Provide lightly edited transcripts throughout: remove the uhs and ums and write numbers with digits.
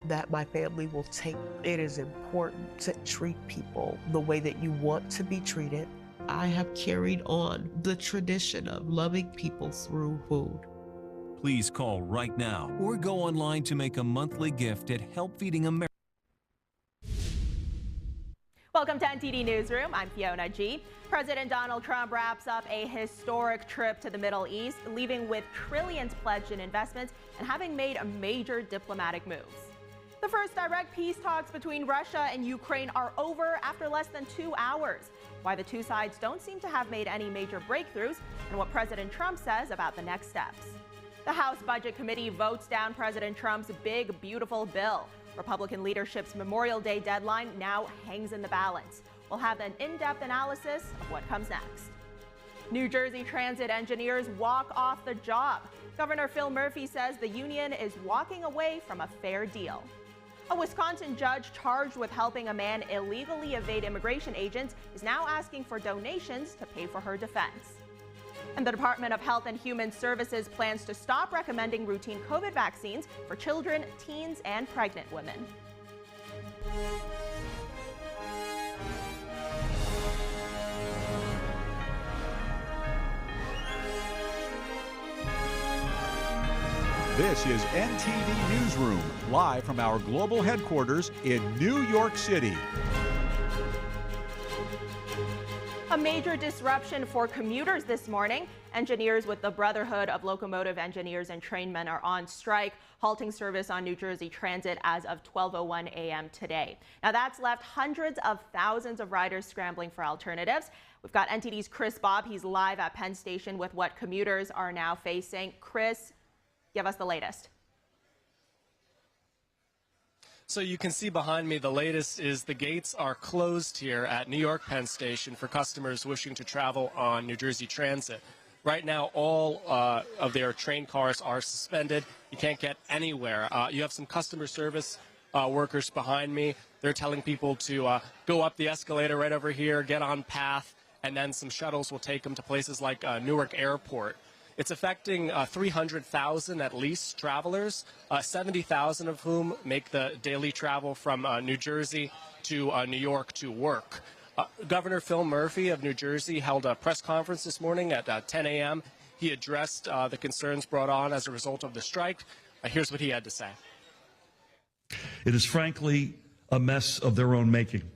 that my family will take. It is important to treat people the way that you want to be treated. I have carried on the tradition of loving people through food. Please call right now or go online to make a monthly gift at Help Feeding America. Welcome to NTD Newsroom. I'm Fiona G. President Donald Trump wraps up a historic trip to the Middle East, leaving with trillions pledged in investments and having made major diplomatic moves. The first direct peace talks between Russia and Ukraine are over after less than 2 hours. Why the two sides don't seem to have made any major breakthroughs, and what President Trump says about the next steps. The House Budget Committee votes down President Trump's big, beautiful bill. Republican leadership's Memorial Day deadline now hangs in the balance. We'll have an in-depth analysis of what comes next. New Jersey transit engineers walk off the job. Governor Phil Murphy says the union is walking away from a fair deal. A Wisconsin judge charged with helping a man illegally evade immigration agents is now asking for donations to pay for her defense. And the Department of Health and Human Services plans to stop recommending routine COVID vaccines for children, teens, and pregnant women. This is NTD Newsroom, live from our global headquarters in New York City. A major disruption for commuters this morning. Engineers with the Brotherhood of Locomotive Engineers and Trainmen are on strike, halting service on New Jersey Transit as of 12:01 a.m. today. Now that's left hundreds of thousands of riders scrambling for alternatives. We've got NTD's Chris Bobb. He's live at Penn Station with what commuters are now facing. Chris, give us the latest. So you can see behind me, the latest is the gates are closed here at New York Penn Station for customers wishing to travel on New Jersey Transit. Right now, all of their train cars are suspended. You can't get anywhere. You have some customer service workers behind me. They're telling people to go up the escalator right over here, get on path, and then some shuttles will take them to places like Newark Airport. It's affecting 300,000 at least travelers, 70,000 of whom make the daily travel from New Jersey to New York to work. Governor Phil Murphy of New Jersey held a press conference this morning at 10 a.m. He addressed the concerns brought on as a result of the strike. Here's what he had to say. It is frankly a mess of their own making,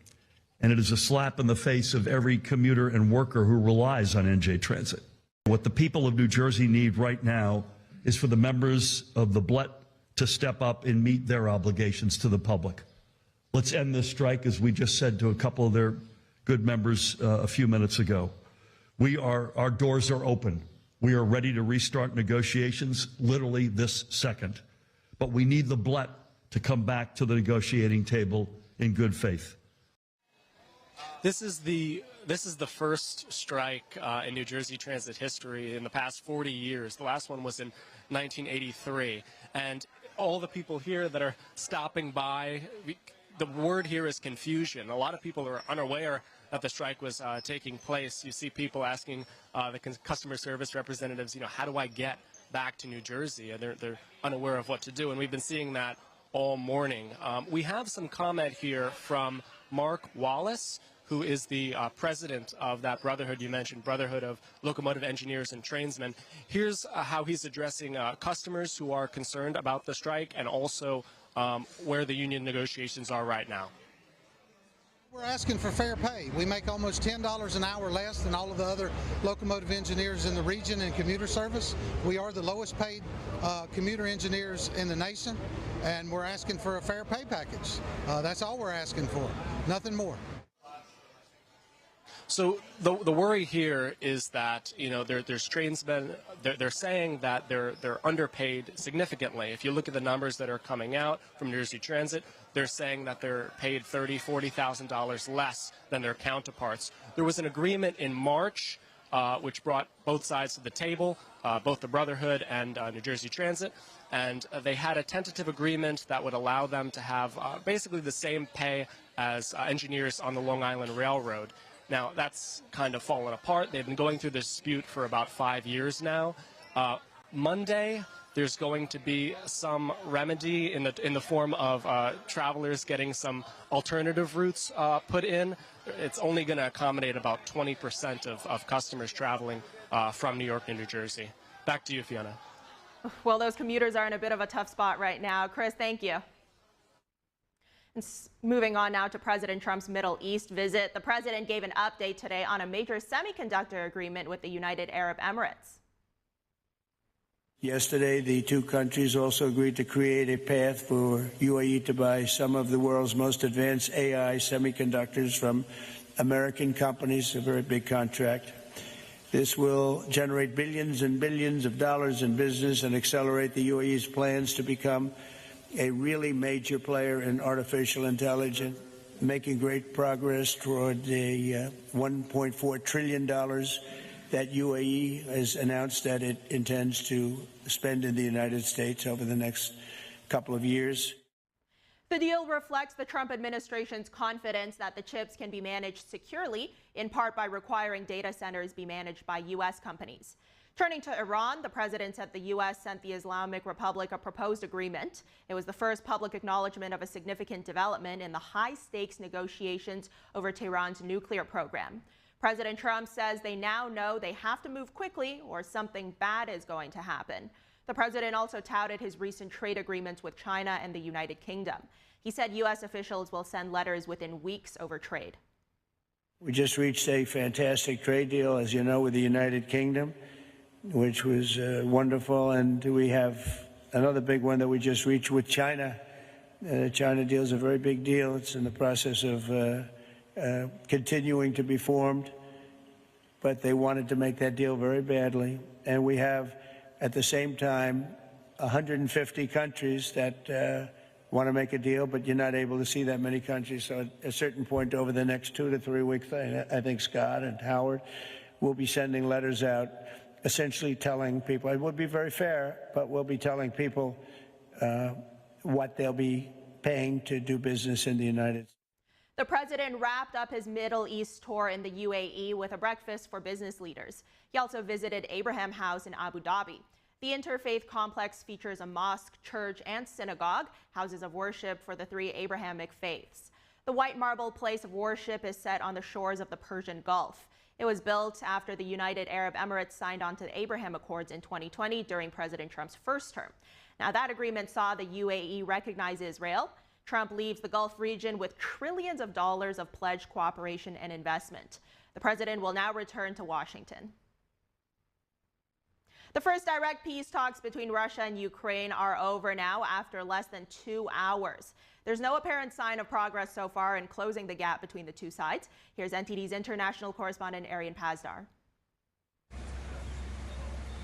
and it is a slap in the face of every commuter and worker who relies on NJ Transit. What the people of New Jersey need right now is for the members of the BLET to step up and meet their obligations to the public. Let's end this strike, as we just said to a couple of their good members a few minutes ago. Our doors are open. We are ready to restart negotiations literally this second. But we need the BLET to come back to the negotiating table in good faith. This is the first strike in New Jersey Transit history in the past 40 years. The last one was in 1983. And all the people here that are stopping by, the word here is confusion. A lot of people are unaware that the strike was taking place. You see people asking the customer service representatives, how do I get back to New Jersey? And they're unaware of what to do. And we've been seeing that all morning. We have some comment here from Mark Wallace, who is the president of that brotherhood you mentioned, Brotherhood of Locomotive Engineers and Trainsmen. Here's how he's addressing customers who are concerned about the strike and also where the union negotiations are right now. We're asking for fair pay. We make almost $10 an hour less than all of the other locomotive engineers in the region and commuter service. We are the lowest paid commuter engineers in the nation, and we're asking for a fair pay package. That's all we're asking for, nothing more. So the worry here is that there's trainsmen. They're saying that they're underpaid significantly. If you look at the numbers that are coming out from New Jersey Transit, they're saying that they're paid $30,000–$40,000 less than their counterparts. There was an agreement in March which brought both sides to the table, both the Brotherhood and New Jersey Transit, and they had a tentative agreement that would allow them to have basically the same pay as engineers on the Long Island Railroad. Now, that's kind of fallen apart. They've been going through this dispute for about 5 years now. Monday, there's going to be some remedy in the form of travelers getting some alternative routes put in. It's only going to accommodate about 20% of customers traveling from New York to New Jersey. Back to you, Fiona. Well, those commuters are in a bit of a tough spot right now. Chris, thank you. And moving on now to President Trump's Middle East visit. The president gave an update today on a major semiconductor agreement with the United Arab Emirates. Yesterday, the two countries also agreed to create a path for UAE to buy some of the world's most advanced AI semiconductors from American companies, a very big contract. This will generate billions and billions of dollars in business and accelerate the UAE's plans to become a really major player in artificial intelligence, making great progress toward the $1.4 trillion that UAE has announced that it intends to spend in the United States over the next couple of years. The deal reflects the Trump administration's confidence that the chips can be managed securely, in part by requiring data centers be managed by U.S. companies. Turning to Iran, the president said the U.S. sent the Islamic Republic a proposed agreement. It was the first public acknowledgement of a significant development in the high-stakes negotiations over Tehran's nuclear program. President Trump says they now know they have to move quickly or something bad is going to happen. The president also touted his recent trade agreements with China and the United Kingdom. He said U.S. officials will send letters within weeks over trade. We just reached a fantastic trade deal, as you know, with the United Kingdom, which was wonderful. And we have another big one that we just reached with China. The China deal is a very big deal. It's in the process of continuing to be formed, but they wanted to make that deal very badly. And we have, at the same time, 150 countries that want to make a deal, but you're not able to see that many countries. So at a certain point over the next 2 to 3 weeks, I think Scott and Howard will be sending letters out, essentially telling people, it would be very fair, but we'll be telling people what they'll be paying to do business in the United States. The president wrapped up his Middle East tour in the UAE with a breakfast for business leaders. He also visited Abraham House in Abu Dhabi. The interfaith complex features a mosque, church, and synagogue, houses of worship for the three Abrahamic faiths. The white marble place of worship is set on the shores of the Persian Gulf. It was built after the United Arab Emirates signed on to the Abraham Accords in 2020 during President Trump's first term. Now, that agreement saw the UAE recognize Israel. Trump leaves the Gulf region with trillions of dollars of pledged cooperation and investment. The president will now return to Washington. The first direct peace talks between Russia and Ukraine are over now after less than 2 hours. There's no apparent sign of progress so far in closing the gap between the two sides. Here's NTD's international correspondent Arian Pazdar.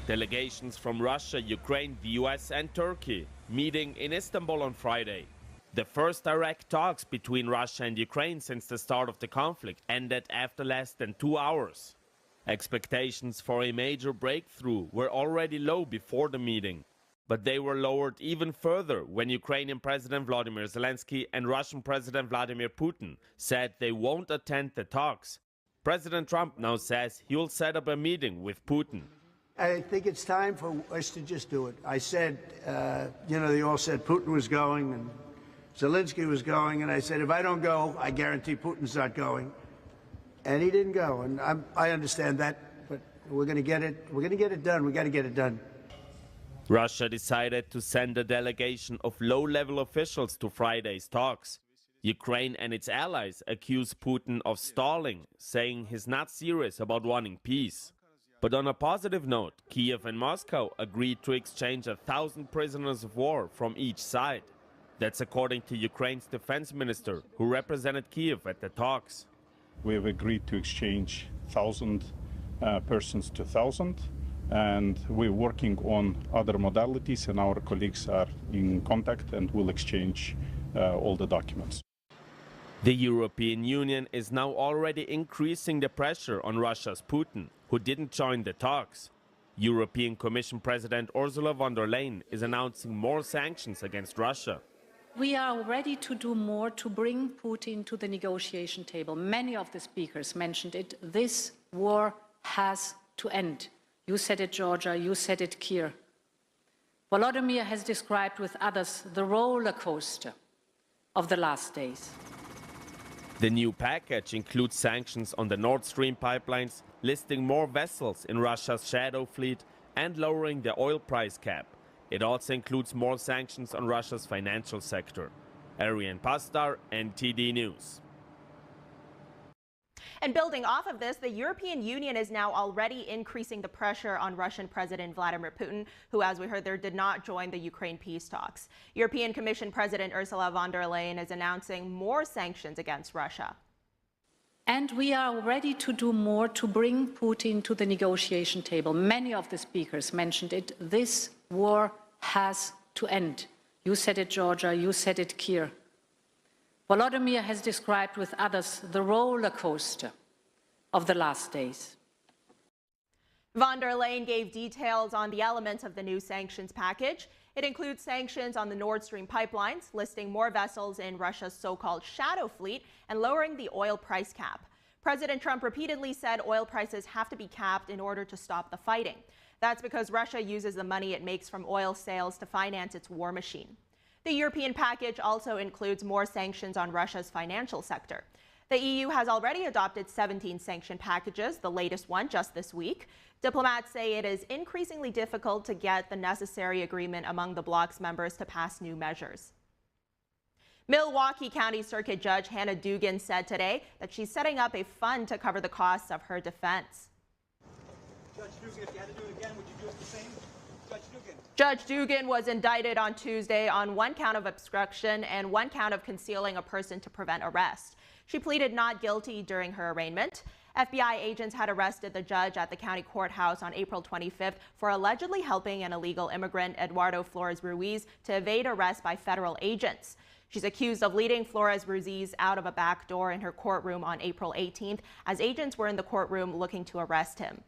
Delegations from Russia, Ukraine, the US and Turkey meeting in Istanbul on Friday. The first direct talks between Russia and Ukraine since the start of the conflict ended after less than 2 hours. Expectations for a major breakthrough were already low before the meeting, but they were lowered even further when Ukrainian President Volodymyr Zelensky and Russian President Vladimir Putin said they won't attend the talks. President Trump now says he will set up a meeting with Putin. I think it's time for us to just do it. I said, they all said Putin was going and Zelensky was going, and I said, if I don't go, I guarantee Putin's not going. And he didn't go, and I understand that, but we're going to get it. We're going to get it done. We got to get it done. Russia decided to send a delegation of low-level officials to Friday's talks. Ukraine and its allies accuse Putin of stalling, saying he's not serious about wanting peace. But on a positive note, Kiev and Moscow agreed to exchange 1,000 prisoners of war from each side. That's according to Ukraine's defense minister, who represented Kiev at the talks. We have agreed to exchange 1,000 persons to 1,000, and we're working on other modalities, and our colleagues are in contact and will exchange all the documents. The European Union is now already increasing the pressure on Russia's Putin, who didn't join the talks. European Commission President Ursula von der Leyen is announcing more sanctions against Russia. We are ready to do more to bring Putin to the negotiation table. Many of the speakers mentioned it. This war has to end. You said it, Georgia. You said it, Keir. Volodymyr has described with others the roller coaster of the last days. The new package includes sanctions on the Nord Stream pipelines, listing more vessels in Russia's shadow fleet and lowering the oil price cap. It also includes more sanctions on Russia's financial sector. Arian Pastar, NTD News. And building off of this, the European Union is now already increasing the pressure on Russian President Vladimir Putin, who, as we heard there, did not join the Ukraine peace talks. European Commission President Ursula von der Leyen is announcing more sanctions against Russia. And we are ready to do more to bring Putin to the negotiation table. Many of the speakers mentioned it. This war has to end. You said it, Georgia. You said it, Keir. Volodymyr has described with others the roller coaster of the last days. Von der Leyen gave details on the elements of the new sanctions package. It includes sanctions on the Nord Stream pipelines, listing more vessels in Russia's so-called shadow fleet, and lowering the oil price cap. President Trump repeatedly said oil prices have to be capped in order to stop the fighting. That's because Russia uses the money it makes from oil sales to finance its war machine. The European package also includes more sanctions on Russia's financial sector. The EU has already adopted 17 sanction packages, the latest one just this week. Diplomats say it is increasingly difficult to get the necessary agreement among the bloc's members to pass new measures. Milwaukee County Circuit Judge Hannah Dugan said today that she's setting up a fund to cover the costs of her defense. Judge Dugan, if you had to do it again, would you do it the same? Judge Dugan was indicted on Tuesday on one count of obstruction and one count of concealing a person to prevent arrest. She pleaded not guilty during her arraignment. FBI agents had arrested the judge at the county courthouse on April 25th for allegedly helping an illegal immigrant, Eduardo Flores Ruiz, to evade arrest by federal agents. She's accused of leading Flores Ruiz out of a back door in her courtroom on April 18th as agents were in the courtroom looking to arrest him.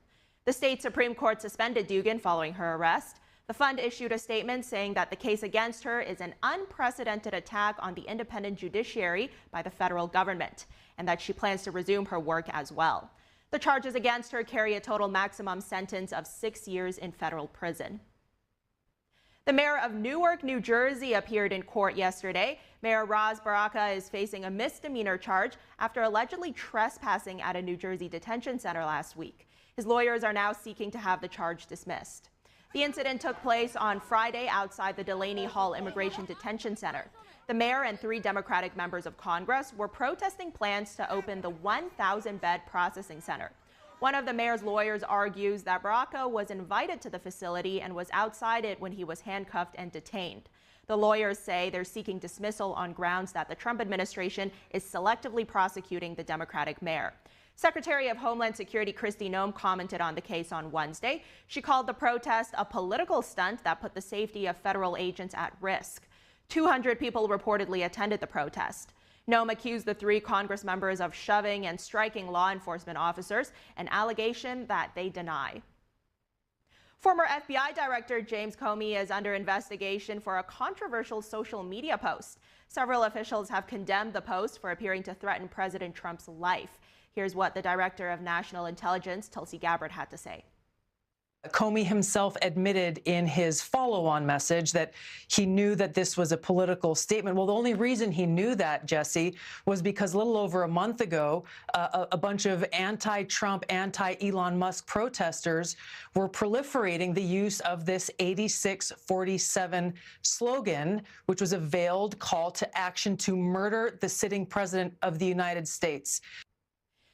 The state Supreme Court suspended Dugan following her arrest. The fund issued a statement saying that the case against her is an unprecedented attack on the independent judiciary by the federal government, and that she plans to resume her work as well. The charges against her carry a total maximum sentence of 6 years in federal prison. The mayor of Newark, New Jersey, appeared in court yesterday. Mayor Raz Baraka is facing a misdemeanor charge after allegedly trespassing at a New Jersey detention center last week. His lawyers are now seeking to have the charge dismissed. The incident took place on Friday outside the Delaney Hall Immigration Detention Center. The mayor and 3 Democratic members of Congress were protesting plans to open the 1,000-bed processing center. One of the mayor's lawyers argues that Baraka was invited to the facility and was outside it when he was handcuffed and detained. The lawyers say they're seeking dismissal on grounds that the Trump administration is selectively prosecuting the Democratic mayor. Secretary of Homeland Security Kristi Noem commented on the case on Wednesday. She called the protest a political stunt that put the safety of federal agents at risk. 200 people reportedly attended the protest. Noem accused the 3 Congress members of shoving and striking law enforcement officers, an allegation that they deny. Former FBI Director James Comey is under investigation for a controversial social media post. Several officials have condemned the post for appearing to threaten President Trump's life. Here's what the Director of National Intelligence, Tulsi Gabbard, had to say. Comey himself admitted in his follow-on message that he knew that this was a political statement. Well, the only reason he knew that, Jesse, was because a little over a month ago, a bunch of anti-Trump, anti-Elon Musk protesters were proliferating the use of this 8647 slogan, which was a veiled call to action to murder the sitting president of the United States.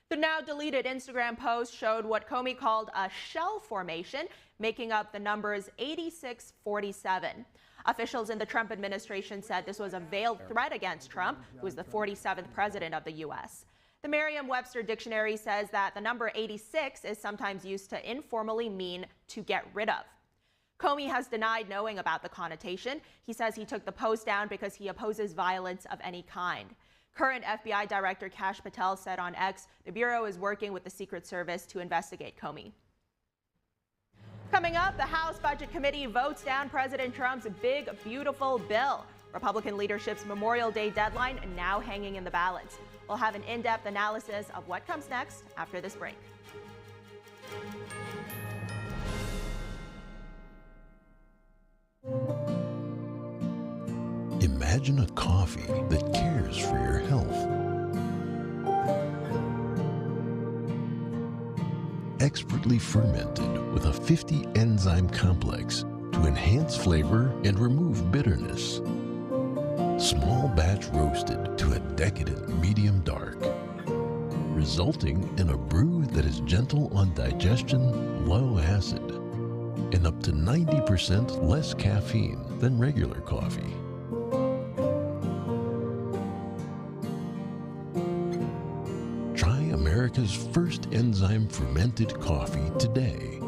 The now deleted Instagram post showed what Comey called a shell formation, making up the numbers 8647. Officials in the Trump administration said this was a veiled threat against Trump, who is the 47th president of the U.S. The Merriam-Webster dictionary says that the number 86 is sometimes used to informally mean to get rid of. Comey has denied knowing about the connotation. He says he took the post down because he opposes violence of any kind. Current FBI Director Kash Patel said on X, the Bureau is working with the Secret Service to investigate Comey. Coming up, the House Budget Committee votes down President Trump's big, beautiful bill. Republican leadership's Memorial Day deadline now hanging in the balance. We'll have an in-depth analysis of what comes next after this break. Imagine a coffee that cares for your health. Expertly fermented with a 50-enzyme complex to enhance flavor and remove bitterness. Small batch roasted to a decadent medium dark, resulting in a brew that is gentle on digestion, low acid, and up to 90% less caffeine than regular coffee. Try America's first enzyme fermented coffee today.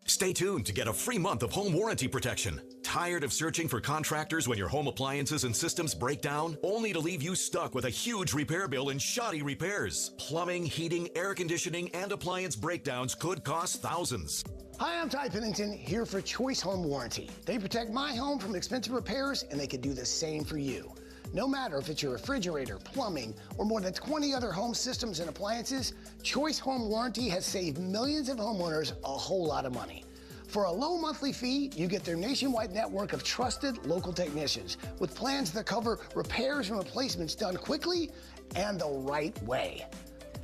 Stay tuned to get a free month of home warranty protection. Tired of searching for contractors when your home appliances and systems break down, only to leave you stuck with a huge repair bill and shoddy repairs? Plumbing, heating, air conditioning, and appliance breakdowns could cost thousands. Hi, I'm Ty Pennington, here for Choice Home Warranty. They protect my home from expensive repairs, and they could do the same for you. No matter if it's your refrigerator, plumbing, or more than 20 other home systems and appliances, Choice Home Warranty has saved millions of homeowners a whole lot of money. For a low monthly fee, you get their nationwide network of trusted local technicians with plans that cover repairs and replacements done quickly and the right way.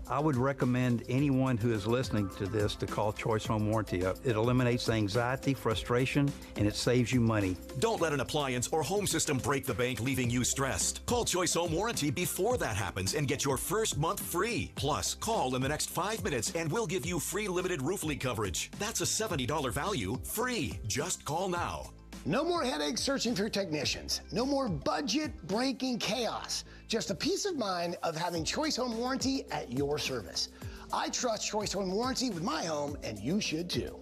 I would recommend anyone who is listening to this to call Choice Home Warranty up. It eliminates anxiety, frustration, and it saves you money. Don't let an appliance or home system break the bank, leaving you stressed. Call Choice Home Warranty before that happens and get your first month free. Plus, call in the next 5 minutes and we'll give you free limited roof leak coverage. That's a $70 value, free. Just call now. No more headaches searching for technicians. No more budget-breaking chaos. Just a peace of mind of having Choice Home Warranty at your service. I trust Choice Home Warranty with my home, and you should too.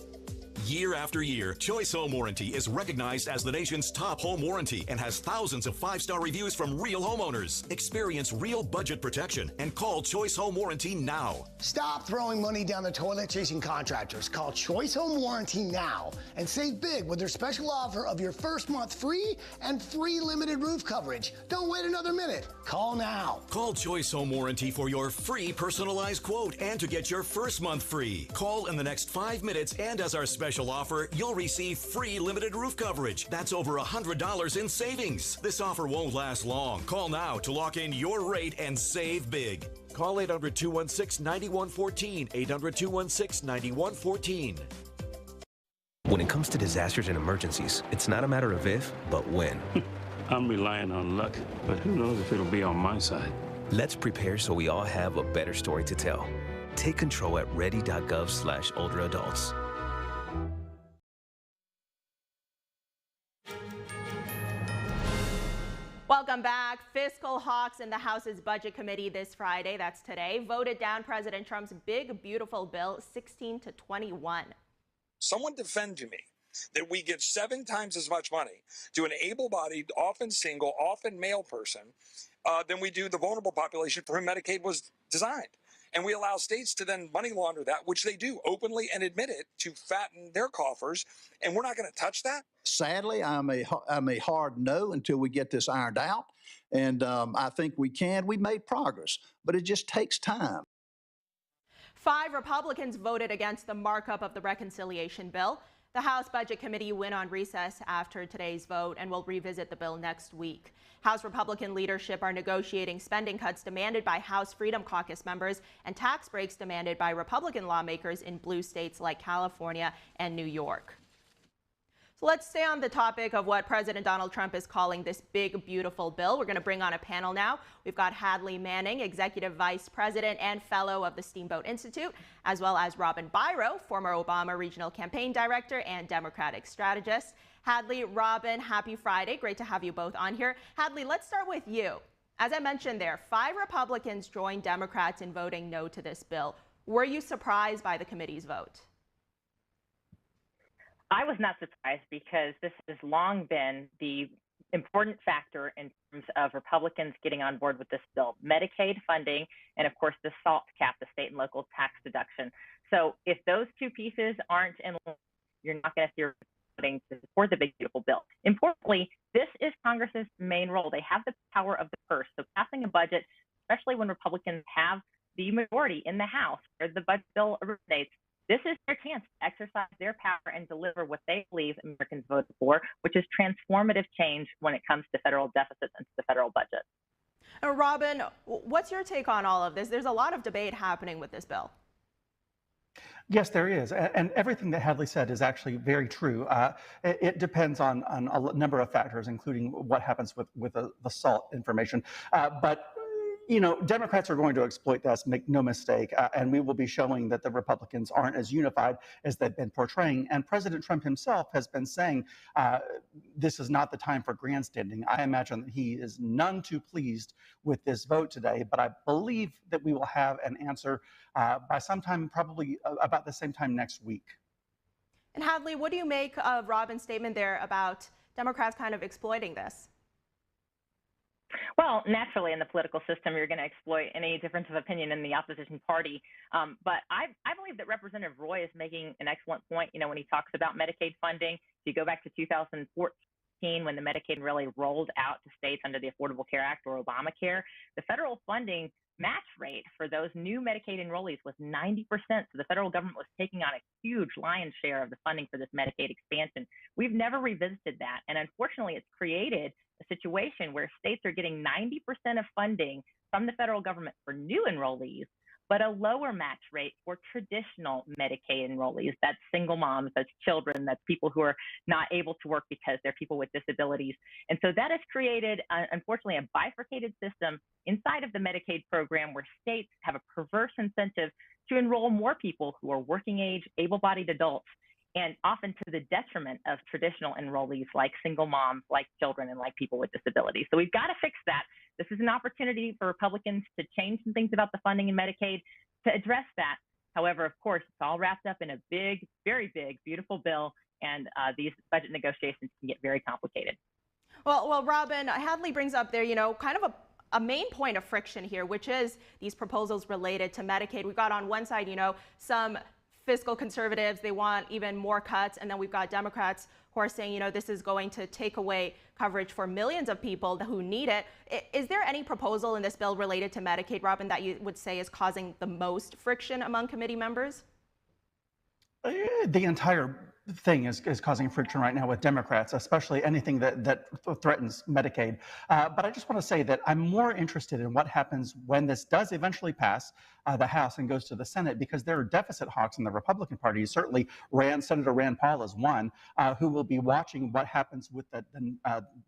Year after year, Choice Home Warranty is recognized as the nation's top home warranty and has thousands of 5-star reviews from real homeowners. Experience real budget protection and call Choice Home Warranty now. Stop throwing money down the toilet chasing contractors. Call Choice Home Warranty now and save big with their special offer of your first month free and free limited roof coverage. Don't wait another minute. Call now. Call Choice Home Warranty for your free personalized quote and to get your first month free. Call in the next 5 minutes, and as our special offer, you'll receive free limited roof coverage. That's over $100 in savings. This offer won't last long. Call now to lock in your rate and save big. Call 800-216-9114, 800-216-9114. When it comes to disasters and emergencies, it's not a matter of if, but when. I'm relying on luck, but who knows if it'll be on my side. Let's prepare so we all have a better story to tell. Take control at ready.gov/olderadults. Welcome back. Fiscal hawks in the House's Budget Committee this Friday, that's today, voted down President Trump's big, beautiful bill 16-21. Someone defend to me that we give 7 times as much money to an able-bodied, often single, often male person than we do the vulnerable population for whom Medicaid was designed. And we allow states to then money launder that, which they do openly and admit it, to fatten their coffers. And we're not going to touch that. Sadly, I'm a hard no until we get this ironed out. And I think we can. We made progress, but it just takes time. 5 Republicans voted against the markup of the reconciliation bill. The House Budget Committee went on recess after today's vote and will revisit the bill next week. House Republican leadership are negotiating spending cuts demanded by House Freedom Caucus members and tax breaks demanded by Republican lawmakers in blue states like California and New York. So let's stay on the topic of what President Donald Trump is calling this big, beautiful bill. We're going to bring on a panel now. We've got Hadley Manning, Executive Vice President and Fellow of the Steamboat Institute, as well as Robin Byro, former Obama Regional Campaign Director and Democratic strategist. Hadley, Robin, happy Friday. Great to have you both on here. Hadley, let's start with you. As I mentioned there, 5 Republicans joined Democrats in voting no to this bill. Were you surprised by the committee's vote? I was not surprised because this has long been the important factor in terms of Republicans getting on board with this bill. Medicaid funding and, of course, the SALT cap, the state and local tax deduction. So if those 2 pieces aren't in line, you're not going to see voting to support the big, beautiful bill. Importantly, this is Congress's main role. They have the power of the purse. So passing a budget, especially when Republicans have the majority in the House where the budget bill originates, this is their chance to exercise their power and deliver what they believe Americans voted for, which is transformative change when it comes to federal deficits and to the federal budget. Robin, what's your take on all of this? There's a lot of debate happening with this bill. Yes, there is. And everything that Hadley said is actually very true. It depends on a number of factors, including what happens with the SALT information. But you know, Democrats are going to exploit this, make no mistake, and we will be showing that the Republicans aren't as unified as they've been portraying. And President Trump himself has been saying this is not the time for grandstanding. I imagine that he is none too pleased with this vote today, but I believe that we will have an answer by sometime, probably about the same time next week. And Hadley, what do you make of Robin's statement there about Democrats kind of exploiting this? Well, naturally, in the political system, you're going to exploit any difference of opinion in the opposition party. But I believe that Representative Roy is making an excellent point, you know, when he talks about Medicaid funding. If you go back to 2014, when the Medicaid really rolled out to states under the Affordable Care Act or Obamacare, the federal funding match rate for those new Medicaid enrollees was 90%. So the federal government was taking on a huge lion's share of the funding for this Medicaid expansion. We've never revisited that. And unfortunately, it's created a situation where states are getting 90% of funding from the federal government for new enrollees, but a lower match rate for traditional Medicaid enrollees. That's single moms, that's children, that's people who are not able to work because they're people with disabilities. And so that has created, unfortunately, a bifurcated system inside of the Medicaid program where states have a perverse incentive to enroll more people who are working age, able-bodied adults, and often to the detriment of traditional enrollees like single moms, like children, and like people with disabilities. So we've got to fix that. This is an opportunity for Republicans to change some things about the funding in Medicaid to address that. However, of course, it's all wrapped up in a big, very big, beautiful bill, and these budget negotiations can get very complicated. Well, Robin, Hadley brings up there, you know, kind of a main point of friction here, which is these proposals related to Medicaid. We've got on one side, you know, some fiscal conservatives, they want even more cuts. And then we've got Democrats who are saying, you know, this is going to take away coverage for millions of people who need it. Is there any proposal in this bill related to Medicaid, Robin, that you would say is causing the most friction among committee members? The entire thing is causing friction right now with Democrats, especially anything that threatens Medicaid. But I just want to say that I'm more interested in what happens when this does eventually pass the House and goes to the Senate, because there are deficit hawks in the Republican Party. Certainly, Senator Rand Paul is one who will be watching what happens with the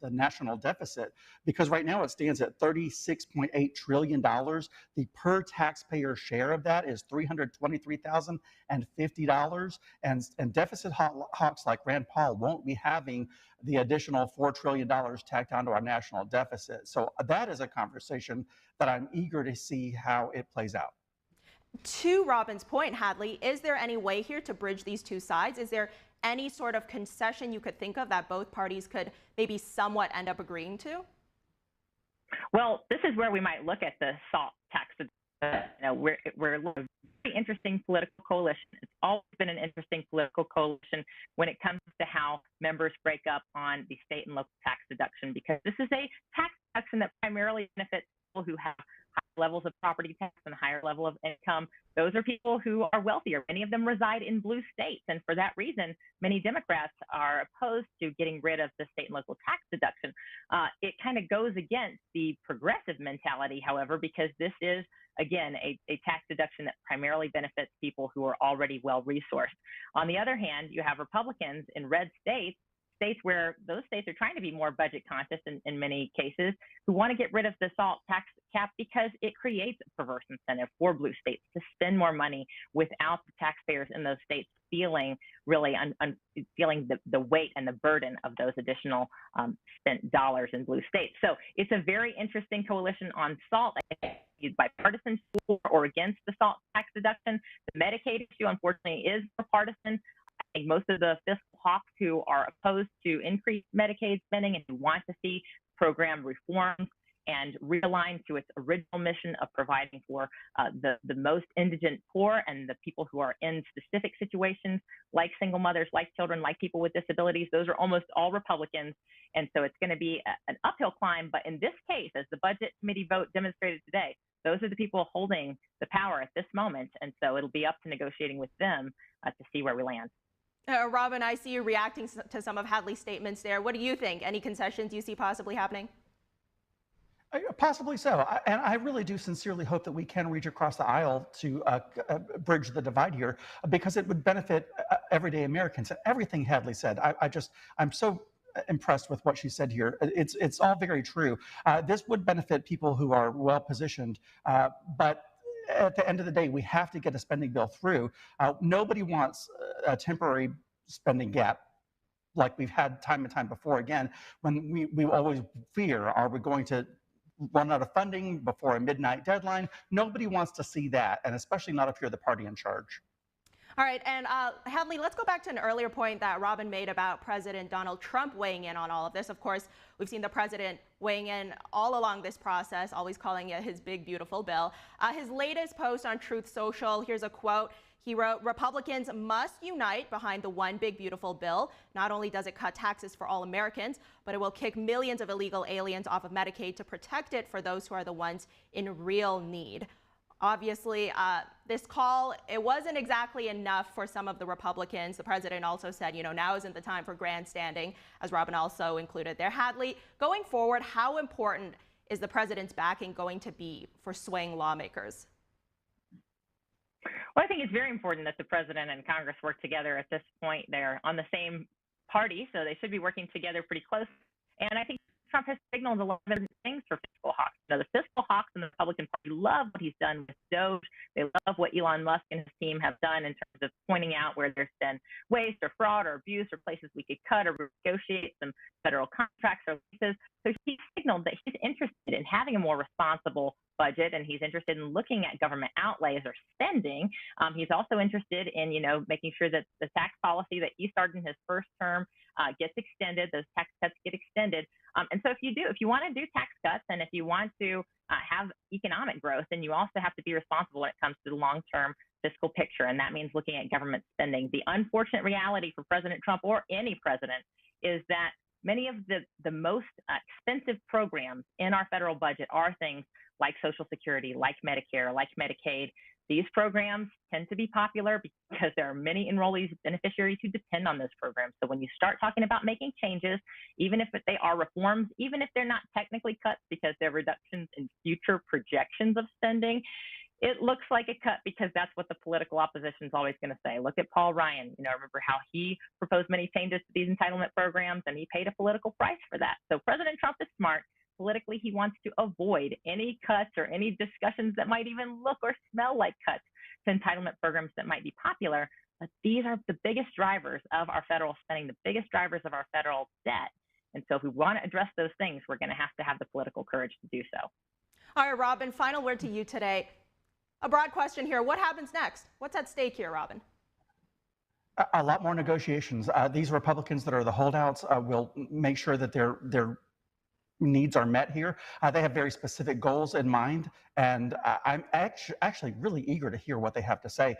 national deficit, because right now it stands at $36.8 trillion. The per taxpayer share of that is $323,050, and deficit hawks like Rand Paul won't be having the additional $4 trillion tacked onto our national deficit. So that is a conversation that I'm eager to see how it plays out. To Robin's point, Hadley, is there any way here to bridge these two sides? Is there any sort of concession you could think of that both parties could maybe somewhat end up agreeing to? Well, this is where we might look at the SALT tax. You know, we're a very interesting political coalition. It's always been an interesting political coalition when it comes to how members break up on the state and local tax deduction, because this is a tax deduction that primarily benefits people who have higher levels of property tax and higher level of income. Those are people who are wealthier. Many of them reside in blue states. And for that reason, many Democrats are opposed to getting rid of the state and local tax deduction. It kind of goes against the progressive mentality, however, because this is, again, a tax deduction that primarily benefits people who are already well-resourced. On the other hand, you have Republicans in red states where those states are trying to be more budget conscious in many cases, who want to get rid of the SALT tax cap because it creates a perverse incentive for blue states to spend more money without the taxpayers in those states feeling really feeling the weight and the burden of those additional spent dollars in blue states. So it's a very interesting coalition on SALT. Bipartisan for or against the SALT tax deduction. The Medicaid issue, unfortunately, is partisan. I think most of the fiscal hawks who are opposed to increased Medicaid spending and who want to see program reforms and realigned to its original mission of providing for the most indigent poor and the people who are in specific situations like single mothers, like children, like people with disabilities. Those are almost all Republicans. And so it's going to be an uphill climb. But in this case, as the Budget Committee vote demonstrated today, those are the people holding the power at this moment. And so it'll be up to negotiating with them to see where we land. Robin, I see you reacting to some of Hadley's statements there. What do you think? Any concessions you see possibly happening? Possibly so. And I really do sincerely hope that we can reach across the aisle to bridge the divide here, because it would benefit everyday Americans. Everything Hadley said, I'm so impressed with what she said here. It's all very true. This would benefit people who are well positioned, but at the end of the day, we have to get a spending bill through. Nobody wants a temporary spending gap like we've had time and time before. Again, when we always fear, are we going to run out of funding before a midnight deadline? Nobody wants to see that, and especially not if you're the party in charge. All right, and Hadley, let's go back to an earlier point that Robin made about President Donald Trump weighing in on all of this. Of course, we've seen the president weighing in all along this process, always calling it his big, beautiful bill. His latest post on Truth Social, here's a quote. He wrote, "Republicans must unite behind the one big, beautiful bill. Not only does it cut taxes for all Americans, but it will kick millions of illegal aliens off of Medicaid to protect it for those who are the ones in real need." Obviously, this call, it wasn't exactly enough for some of the Republicans. The president also said, now isn't the time for grandstanding, as Robin also included there. Hadley, going forward, how important is the president's backing going to be for swaying lawmakers? Well, I think it's very important that the president and Congress work together at this point. They're on the same party, so they should be working together pretty close. And I think Trump has signaled a lot of things for fiscal hawks. The fiscal hawks in the Republican Party love what he's done with DOGE. They love what Elon Musk and his team have done in terms of pointing out where there's been waste or fraud or abuse or places we could cut or negotiate some federal contracts or leases. So he signaled that he's interested in having a more responsible budget, and he's interested in looking at government outlays or spending. He's also interested in, making sure that the tax policy that he started in his first term gets extended, those tax cuts get extended. And so if you want to do tax cuts and if you want to have economic growth, then you also have to be responsible when it comes to the long-term fiscal picture. And that means looking at government spending. The unfortunate reality for President Trump or any president is that many of the most expensive programs in our federal budget are things like Social Security, like Medicare, like Medicaid. These programs tend to be popular because there are many enrollees, beneficiaries who depend on those programs. So when you start talking about making changes, even if they are reforms, even if they're not technically cuts because they're reductions in future projections of spending, it looks like a cut because that's what the political opposition is always going to say. Look at Paul Ryan. Remember how he proposed many changes to these entitlement programs, and he paid a political price for that. So President Trump is smart. Politically, he wants to avoid any cuts or any discussions that might even look or smell like cuts to entitlement programs that might be popular. But these are the biggest drivers of our federal spending, the biggest drivers of our federal debt. And so if we want to address those things, we're going to have the political courage to do so. All right, Robin, final word to you today. A broad question here. What happens next? What's at stake here, Robin? A lot more negotiations. These Republicans that are the holdouts will make sure that their needs are met here. They have very specific goals in mind, and I'm actually really eager to hear what they have to say,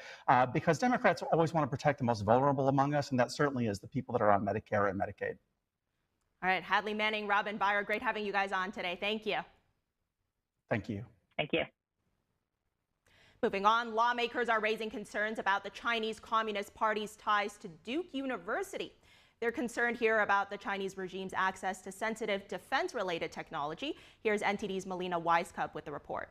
because Democrats always want to protect the most vulnerable among us, and that certainly is the people that are on Medicare and Medicaid. All right, Hadley Manning, Robin Byer, great having you guys on today. Thank you. Thank you. Thank you. Moving on, lawmakers are raising concerns about the Chinese Communist Party's ties to Duke University. They're concerned here about the Chinese regime's access to sensitive defense-related technology. Here's NTD's Melina Weisskopf with the report.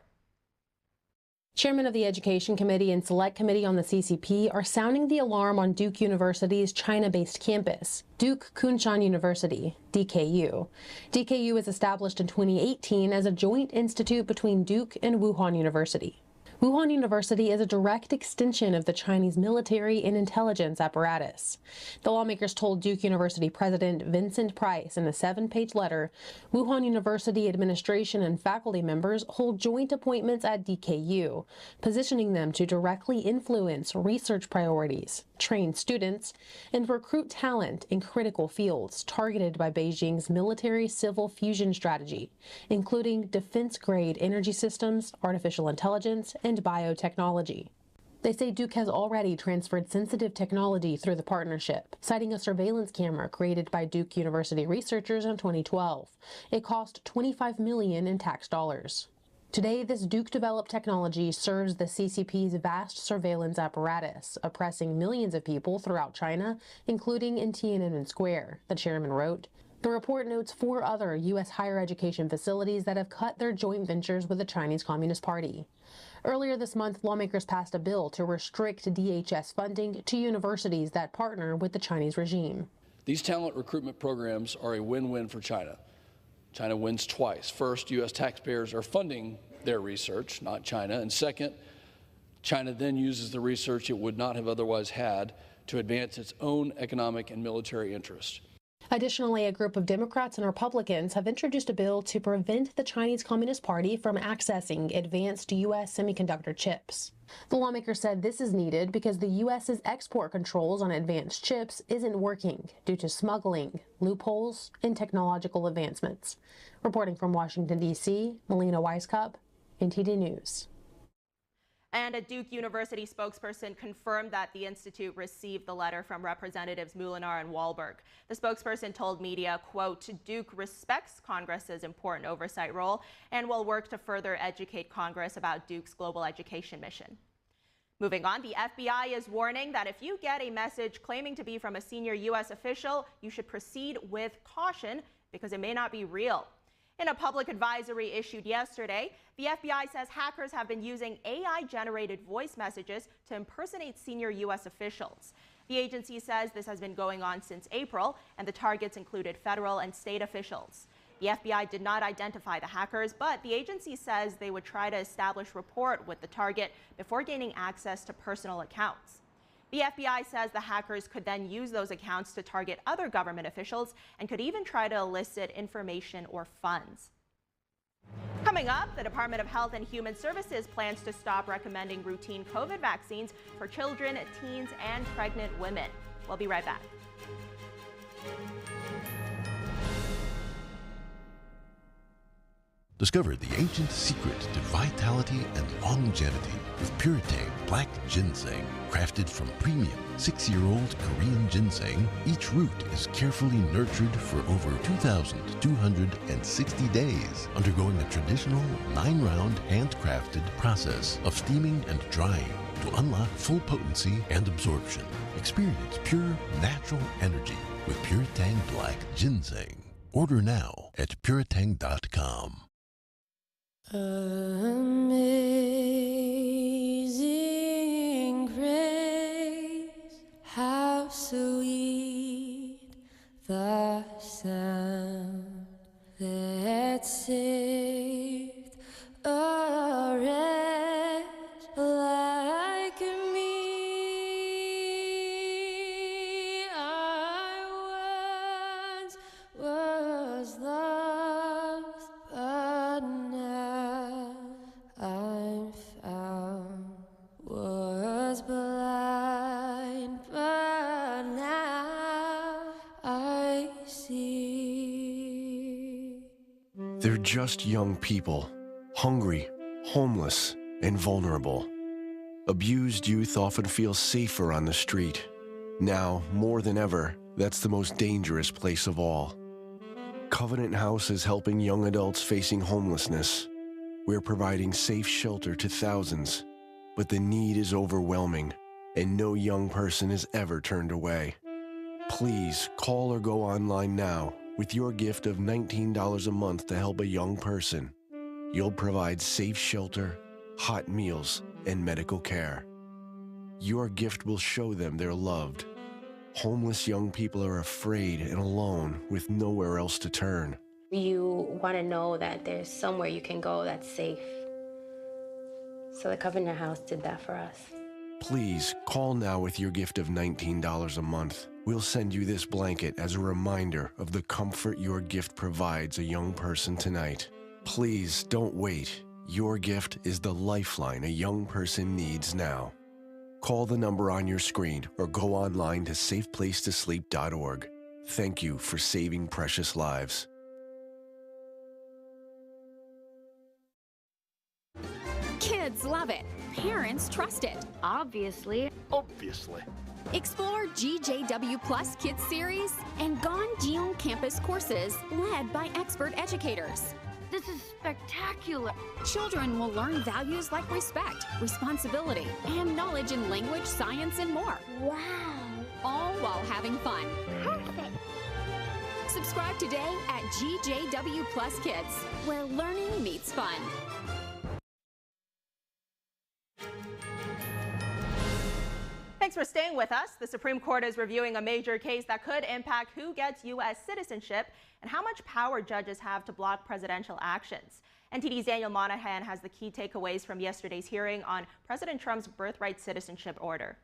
Chairman of the Education Committee and Select Committee on the CCP are sounding the alarm on Duke University's China-based campus, Duke Kunshan University, DKU. DKU was established in 2018 as a joint institute between Duke and Wuhan University. Wuhan University is a direct extension of the Chinese military and intelligence apparatus. The lawmakers told Duke University President Vincent Price in a 7-page letter, Wuhan University administration and faculty members hold joint appointments at DKU, positioning them to directly influence research priorities, train students, and recruit talent in critical fields targeted by Beijing's military-civil fusion strategy, including defense-grade energy systems, artificial intelligence, and biotechnology. They say Duke has already transferred sensitive technology through the partnership, citing a surveillance camera created by Duke University researchers in 2012. It cost $25 million in tax dollars. Today, this Duke-developed technology serves the CCP's vast surveillance apparatus, oppressing millions of people throughout China, including in Tiananmen Square, the chairman wrote. The report notes 4 other U.S. higher education facilities that have cut their joint ventures with the Chinese Communist Party. Earlier this month, lawmakers passed a bill to restrict DHS funding to universities that partner with the Chinese regime. These talent recruitment programs are a win-win for China. China wins twice. First, U.S. taxpayers are funding their research, not China. And second, China then uses the research it would not have otherwise had to advance its own economic and military interests. Additionally, a group of Democrats and Republicans have introduced a bill to prevent the Chinese Communist Party from accessing advanced U.S. semiconductor chips. The lawmaker said this is needed because the U.S.'s export controls on advanced chips isn't working due to smuggling, loopholes, and technological advancements. Reporting from Washington, D.C., Melina Weisskopf, NTD News. And a Duke University spokesperson confirmed that the institute received the letter from Representatives Molinar and Wahlberg. The spokesperson told media, quote, Duke respects Congress's important oversight role and will work to further educate Congress about Duke's global education mission. Moving on, the FBI is warning that if you get a message claiming to be from a senior U.S. official, you should proceed with caution because it may not be real. In a public advisory issued yesterday, the FBI says hackers have been using AI-generated voice messages to impersonate senior U.S. officials. The agency says this has been going on since April, and the targets included federal and state officials. The FBI did not identify the hackers, but the agency says they would try to establish rapport with the target before gaining access to personal accounts. The FBI says the hackers could then use those accounts to target other government officials and could even try to elicit information or funds. Coming up, the Department of Health and Human Services plans to stop recommending routine COVID vaccines for children, teens, and pregnant women. We'll be right back. Discover the ancient secret to vitality and longevity with Puretang Black Ginseng. Crafted from premium 6-year-old Korean ginseng, each root is carefully nurtured for over 2,260 days, undergoing a traditional 9-round handcrafted process of steaming and drying to unlock full potency and absorption. Experience pure, natural energy with Puretang Black Ginseng. Order now at puretang.com. Amazing grace, how sweet the sound that saved a wretch like me. I once was lost, but now I'm found. Was blind, but now I see. They're just young people, hungry, homeless, and vulnerable. Abused youth often feel safer on the street. Now, more than ever, that's the most dangerous place of all. Covenant House is helping young adults facing homelessness. We're providing safe shelter to thousands, but the need is overwhelming, and no young person is ever turned away. Please call or go online now with your gift of $19 a month to help a young person. You'll provide safe shelter, hot meals, and medical care. Your gift will show them they're loved. Homeless young people are afraid and alone with nowhere else to turn. You want to know that there's somewhere you can go that's safe. So the Covenant House did that for us. Please call now with your gift of $19 a month. We'll send you this blanket as a reminder of the comfort your gift provides a young person tonight. Please don't wait. Your gift is the lifeline a young person needs now. Call the number on your screen or go online to safeplacetosleep.org. Thank you for saving precious lives. Kids love it. Parents trust it. Obviously. Explore GJW Plus Kids Series and Ganjiong Campus courses led by expert educators. This is spectacular. Children will learn values like respect, responsibility, and knowledge in language, science, and more. Wow. All while having fun. Perfect. Subscribe today at GJW Plus Kids, where learning meets fun. Thanks for staying with us. The Supreme Court is reviewing a major case that could impact who gets U.S. citizenship and how much power judges have to block presidential actions. NTD's Daniel Monahan has the key takeaways from yesterday's hearing on President Trump's birthright citizenship order.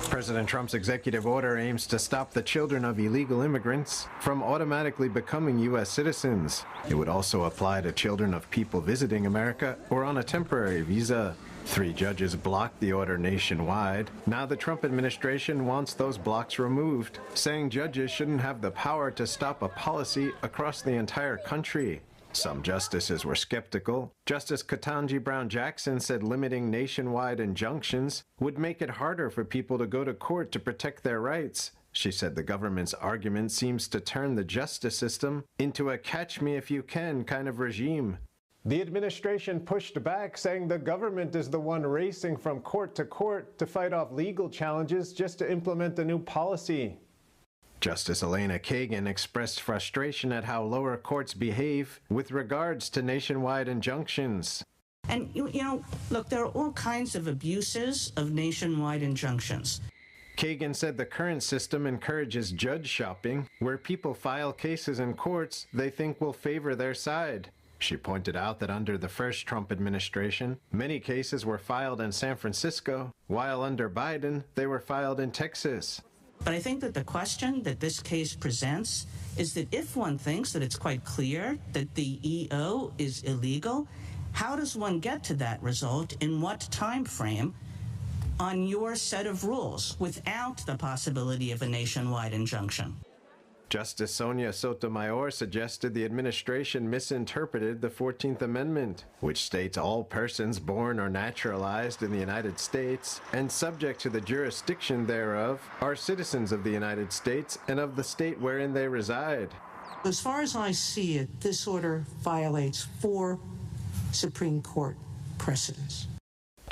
President Trump's executive order aims to stop the children of illegal immigrants from automatically becoming U.S. citizens. It would also apply to children of people visiting America or on a temporary visa. 3 judges blocked the order nationwide. Now the Trump administration wants those blocks removed, saying judges shouldn't have the power to stop a policy across the entire country. Some justices were skeptical. Justice Ketanji Brown Jackson said limiting nationwide injunctions would make it harder for people to go to court to protect their rights. She said the government's argument seems to turn the justice system into a catch-me-if-you-can kind of regime. The administration pushed back, saying the government is the one racing from court to fight off legal challenges just to implement a new policy. Justice Elena Kagan expressed frustration at how lower courts behave with regards to nationwide injunctions. And, you know, look, there are all kinds of abuses of nationwide injunctions. Kagan said the current system encourages judge shopping, where people file cases in courts they think will favor their side. She pointed out that under the first Trump administration, many cases were filed in San Francisco, while under Biden, they were filed in Texas. But I think that the question that this case presents is that if one thinks that it's quite clear that the EO is illegal, how does one get to that result in what time frame on your set of rules without the possibility of a nationwide injunction? Justice Sonia Sotomayor suggested the administration misinterpreted the 14th Amendment, which states all persons born or naturalized in the United States and subject to the jurisdiction thereof are citizens of the United States and of the state wherein they reside. As far as I see it, this order violates 4 Supreme Court precedents.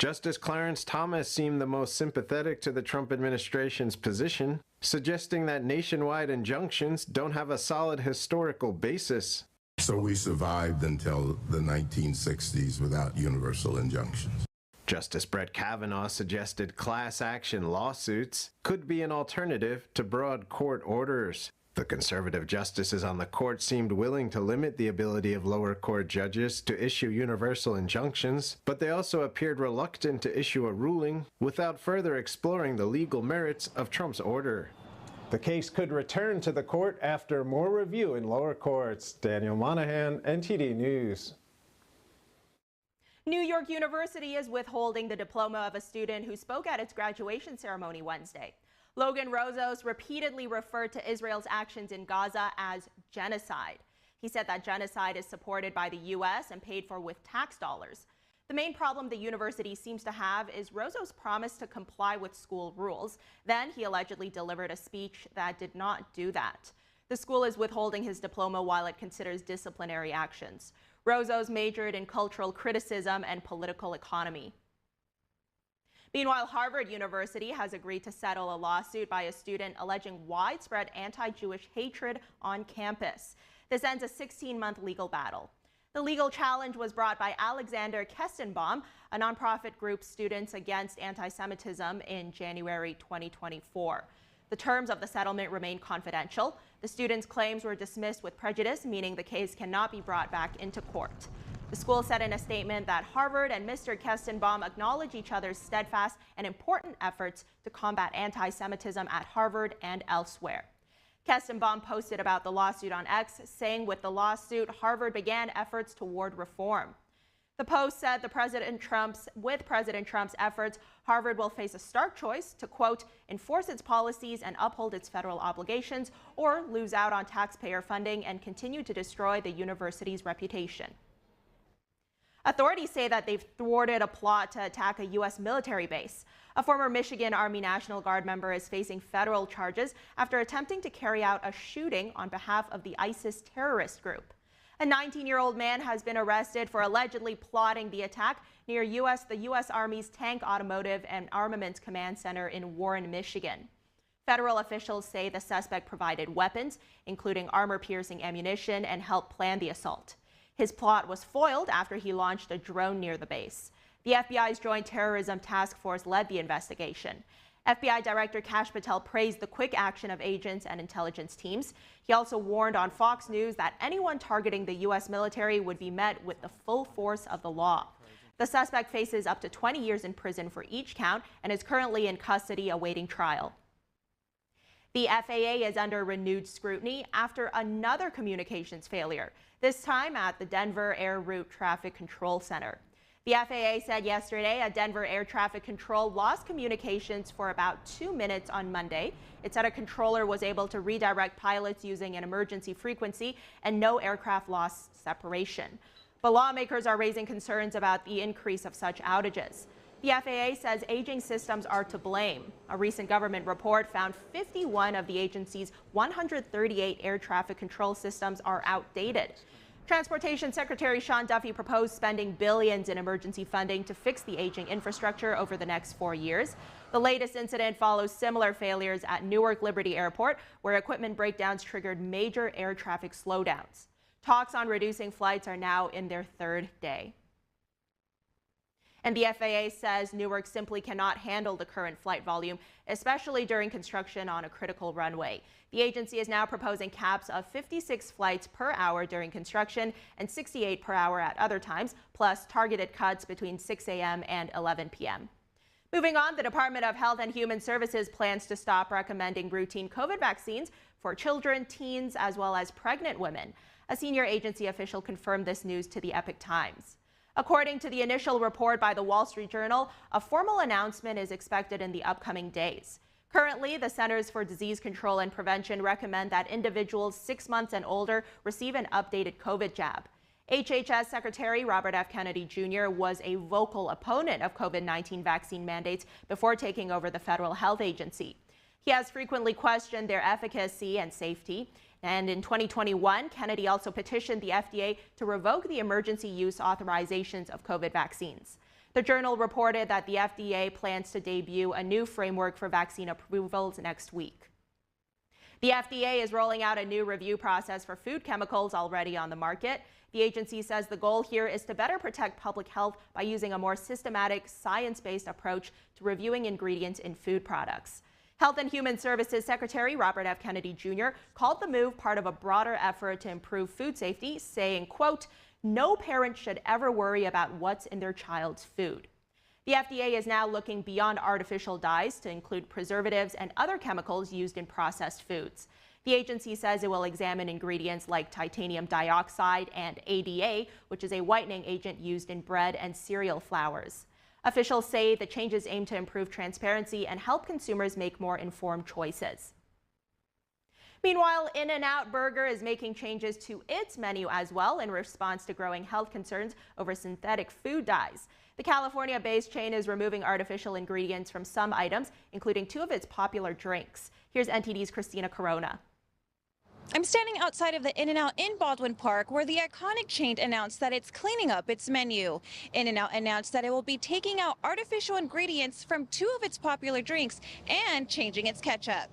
Justice Clarence Thomas seemed the most sympathetic to the Trump administration's position, suggesting that nationwide injunctions don't have a solid historical basis. So we survived until the 1960s without universal injunctions. Justice Brett Kavanaugh suggested class action lawsuits could be an alternative to broad court orders. The conservative justices on the court seemed willing to limit the ability of lower court judges to issue universal injunctions, but they also appeared reluctant to issue a ruling without further exploring the legal merits of Trump's order. The case could return to the court after more review in lower courts. Daniel Monahan, NTD News. New York University is withholding the diploma of a student who spoke at its graduation ceremony Wednesday. Logan Rozos repeatedly referred to Israel's actions in Gaza as genocide. He said that genocide is supported by the U.S. and paid for with tax dollars. The main problem the university seems to have is Rozos' promise to comply with school rules. Then he allegedly delivered a speech that did not do that. The school is withholding his diploma while it considers disciplinary actions. Rozos majored in cultural criticism and political economy. Meanwhile, Harvard University has agreed to settle a lawsuit by a student alleging widespread anti-Jewish hatred on campus. This ends a 16-month legal battle. The legal challenge was brought by Alexander Kestenbaum, a nonprofit group Students Against Anti-Semitism, in January 2024. The terms of the settlement remain confidential. The students' claims were dismissed with prejudice, meaning the case cannot be brought back into court. The school said in a statement that Harvard and Mr. Kestenbaum acknowledge each other's steadfast and important efforts to combat anti-Semitism at Harvard and elsewhere. Kestenbaum posted about the lawsuit on X, saying with the lawsuit, Harvard began efforts toward reform. The post said with President Trump's efforts, Harvard will face a stark choice to, quote, enforce its policies and uphold its federal obligations, or lose out on taxpayer funding and continue to destroy the university's reputation. Authorities say that they've thwarted a plot to attack a U.S. military base. A former Michigan Army National Guard member is facing federal charges after attempting to carry out a shooting on behalf of the ISIS terrorist group. A 19-year-old man has been arrested for allegedly plotting the attack near the U.S. Army's Tank Automotive and Armaments Command Center in Warren, Michigan. Federal officials say the suspect provided weapons, including armor-piercing ammunition, and helped plan the assault. His plot was foiled after he launched a drone near the base. The FBI's Joint Terrorism Task Force led the investigation. FBI Director Kash Patel praised the quick action of agents and intelligence teams. He also warned on Fox News that anyone targeting the U.S. military would be met with the full force of the law. The suspect faces up to 20 years in prison for each count and is currently in custody awaiting trial. The FAA is under renewed scrutiny after another communications failure, this time at the Denver Air Route Traffic Control Center. The FAA said yesterday a Denver air traffic control lost communications for about 2 minutes on Monday. It said a controller was able to redirect pilots using an emergency frequency and no aircraft lost separation. But lawmakers are raising concerns about the increase of such outages. The FAA says aging systems are to blame. A recent government report found 51 of the agency's 138 air traffic control systems are outdated. Transportation Secretary Sean Duffy proposed spending billions in emergency funding to fix the aging infrastructure over the next 4 years. The latest incident follows similar failures at Newark Liberty Airport, where equipment breakdowns triggered major air traffic slowdowns. Talks on reducing flights are now in their third day. And the FAA says Newark simply cannot handle the current flight volume, especially during construction on a critical runway. The agency is now proposing caps of 56 flights per hour during construction and 68 per hour at other times, plus targeted cuts between 6 a.m. and 11 p.m. Moving on, the Department of Health and Human Services plans to stop recommending routine COVID vaccines for children, teens, as well as pregnant women. A senior agency official confirmed this news to the Epoch Times. According to the initial report by the Wall Street Journal, a formal announcement is expected in the upcoming days. Currently, the Centers for Disease Control and Prevention recommend that individuals 6 months and older receive an updated COVID jab. HHS Secretary Robert F. Kennedy Jr. was a vocal opponent of COVID-19 vaccine mandates before taking over the federal health agency. He has frequently questioned their efficacy and safety. And in 2021, Kennedy also petitioned the FDA to revoke the emergency use authorizations of COVID vaccines. The Journal reported that the FDA plans to debut a new framework for vaccine approvals next week. The FDA is rolling out a new review process for food chemicals already on the market. The agency says the goal here is to better protect public health by using a more systematic, science-based approach to reviewing ingredients in food products. Health and Human Services Secretary Robert F. Kennedy Jr. called the move part of a broader effort to improve food safety, saying, quote, "No parent should ever worry about what's in their child's food." The FDA is now looking beyond artificial dyes to include preservatives and other chemicals used in processed foods. The agency says it will examine ingredients like titanium dioxide and ADA, which is a whitening agent used in bread and cereal flours. Officials say the changes aim to improve transparency and help consumers make more informed choices. Meanwhile, In-N-Out Burger is making changes to its menu as well in response to growing health concerns over synthetic food dyes. The California-based chain is removing artificial ingredients from some items, including 2 of its popular drinks. Here's NTD's Christina Corona. I'm standing outside of the In-N-Out in Baldwin Park, where the iconic chain announced that it's cleaning up its menu. In-N-Out announced that it will be taking out artificial ingredients from 2 of its popular drinks and changing its ketchup.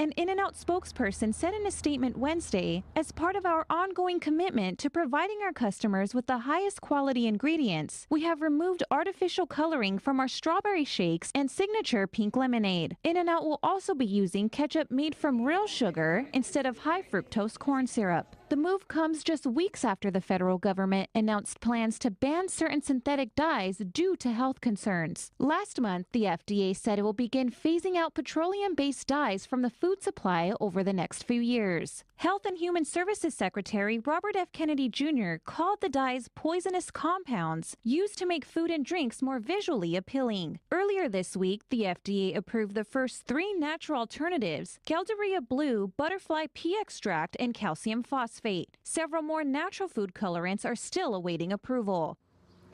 An In-N-Out spokesperson said in a statement Wednesday, "As part of our ongoing commitment to providing our customers with the highest quality ingredients, we have removed artificial coloring from our strawberry shakes and signature pink lemonade. In-N-Out will also be using ketchup made from real sugar instead of high fructose corn syrup." The move comes just weeks after the federal government announced plans to ban certain synthetic dyes due to health concerns. Last month, the FDA said it will begin phasing out petroleum-based dyes from the food supply over the next few years. Health and Human Services Secretary Robert F. Kennedy Jr. called the dyes poisonous compounds used to make food and drinks more visually appealing. Earlier this week, the FDA approved the first 3 natural alternatives: Galderia Blue, butterfly pea extract, and calcium phosphate. Several more natural food colorants are still awaiting approval.